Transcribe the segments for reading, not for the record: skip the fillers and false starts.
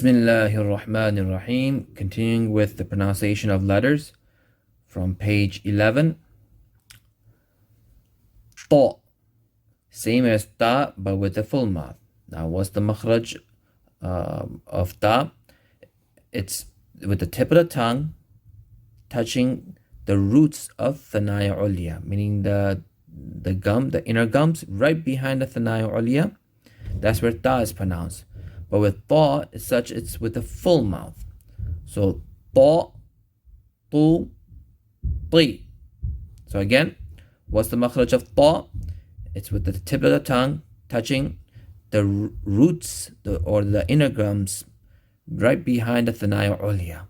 Bismillahir Rahmanir Rahim. Continuing with the pronunciation of letters from page 11. Ta. Same as ta, but with the full mouth. Now, what's the makhraj of ta? It's with the tip of the tongue touching the roots of thanaya ulya, meaning the gum, the inner gums, right behind the thanaya ulya. That's where ta is pronounced. But with ta, as such, it's with the full mouth. So ta, tu, ti. So again, what's the makhraj of ta? It's with the tip of the tongue touching the roots or the inner gums right behind the thanaya ulya.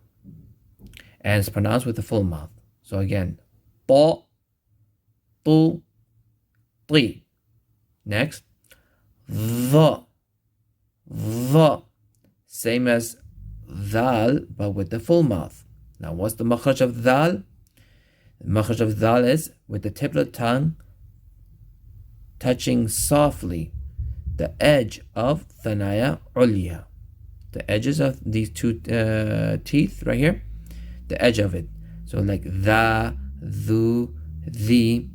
And it's pronounced with the full mouth. So again, ta, tu, ti. Next, the. Same as dhal, but with the full mouth. Now, what's the makhraj of dhal? The makhraj of dhal is with the tip of the tongue touching softly the edge of thanaya ulya. The edges of these two teeth right here, the edge of it. So like dha, dhu, the.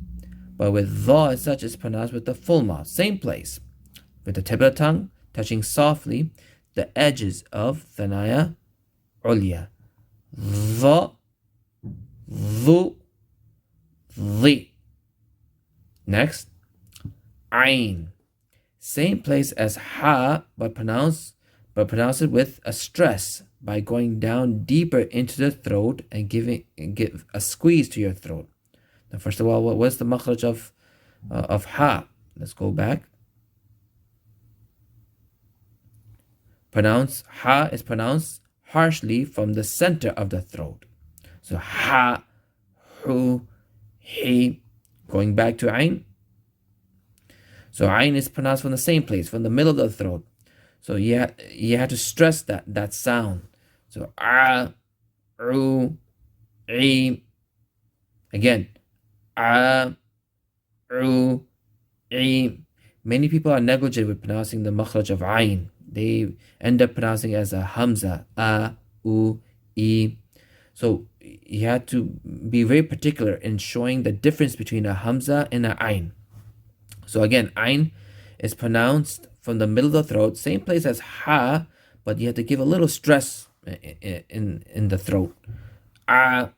But with dha as such, it's pronounced with the full mouth. Same place. With the tip of the tongue touching softly the edges of thanaya ulya. Dha, dhu, the. Next, ain. Same place as ha, but pronounce it with a stress by going down deeper into the throat and give a squeeze to your throat. Now, first of all, what's the makhraj of ha? Let's go back. Ha is pronounced harshly from the center of the throat. So ha, hu, he. Going back to ain. So ain is pronounced from the same place, from the middle of the throat. So you have to stress that sound. So a, u, e. Again, a, u, e. Many people are negligent with pronouncing the makhraj of ain. They end up pronouncing it as a hamza, a, u, e. So you have to be very particular in showing the difference between a hamza and a ain. So again, ain is pronounced from the middle of the throat, same place as ha, but you have to give a little stress in the throat. A,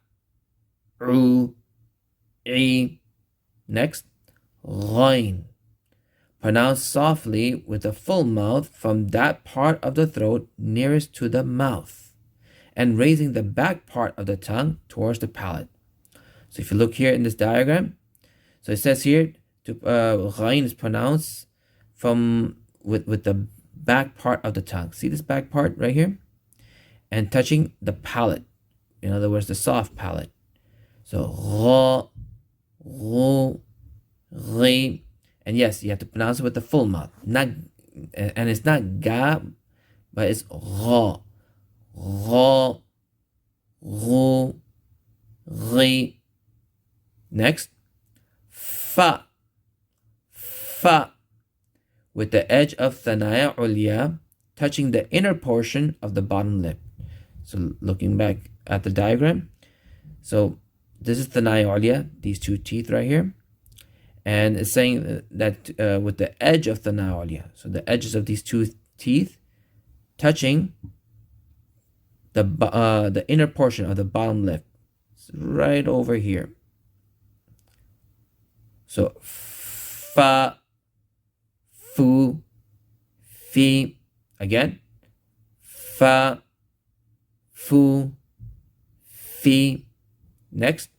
u, e. Next, ghain. Pronounced softly with a full mouth from that part of the throat nearest to the mouth, and raising the back part of the tongue towards the palate. So if you look here in this diagram, so it says here, ghain is pronounced with the back part of the tongue. See this back part right here? And touching the palate. In other words, the soft palate. So gha, ghu, ghi. And yes, you have to pronounce it with the full mouth. And it's not ga, but it's gha. Gha, ghu, ghi. Next, fa. Fa. With the edge of thanaya ulya touching the inner portion of the bottom lip. So looking back at the diagram. So this is thanaya ulya, these two teeth right here. And it's saying that with the edge of the thanaya ulya, so the edges of these two teeth touching the inner portion of the bottom lip, it's right over here. So fa, fu, fi. Again, fa, fu, fi. Next,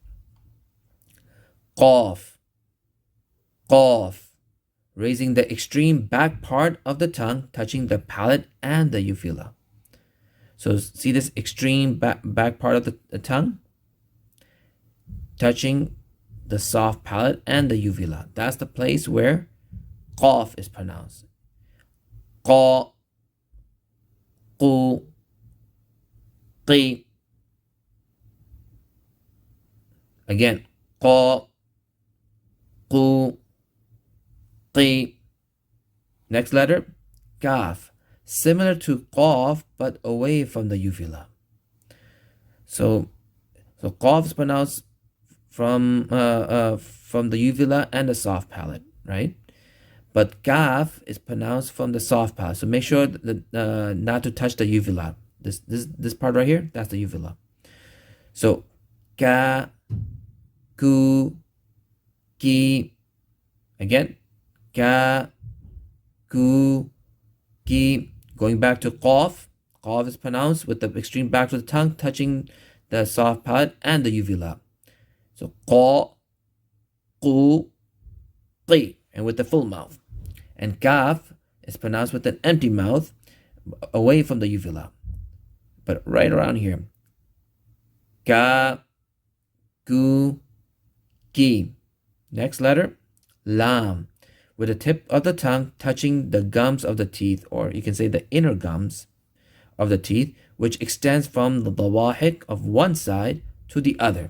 qaf. Qaf, raising the extreme back part of the tongue, touching the palate and the uvula. So see this extreme back part of the tongue? Touching the soft palate and the uvula. That's the place where qaf is pronounced. Qa, qu, qi. Again, qa, qu, qi. Next letter, kaf. similar to qaf but away from the uvula. So qaf is pronounced from the uvula and the soft palate, right? But kaf is pronounced from the soft palate. So make sure that, not to touch the uvula. This part right here, that's the uvula. So ka, ku, ki. Again, ka, ku, ki. Going back to qaf. Qaf is pronounced with the extreme back of the tongue touching the soft palate and the uvula. So qa, qu, qi, and with the full mouth. And kaf is pronounced with an empty mouth away from the uvula, but right around here. Ka, ku, ki. Next letter, lam, with the tip of the tongue touching the gums of the teeth, or you can say the inner gums of the teeth, which extends from the dawahik of one side to the other.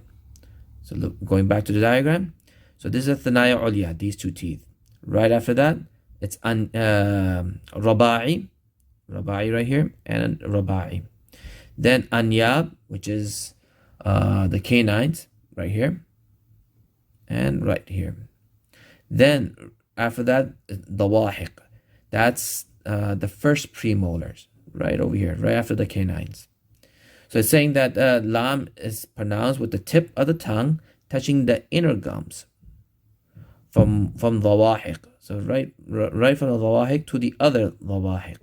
So look, going back to the diagram. So this is thanaya ulya, these two teeth. Right after that, it's raba'i right here, and raba'i. Then anyab, which is the canines, right here and right here. Then after that, dawahik. That's the first premolars, right over here, right after the canines. So it's saying that lam is pronounced with the tip of the tongue touching the inner gums from dawahik. So right from the dawahik to the other dawahik.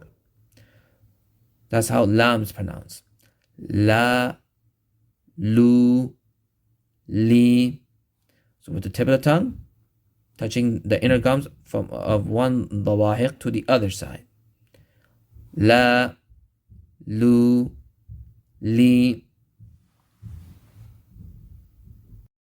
That's how lam is pronounced. La, lu, li. So with the tip of the tongue touching the inner gums of one dawahik to the other side. La, lu, li.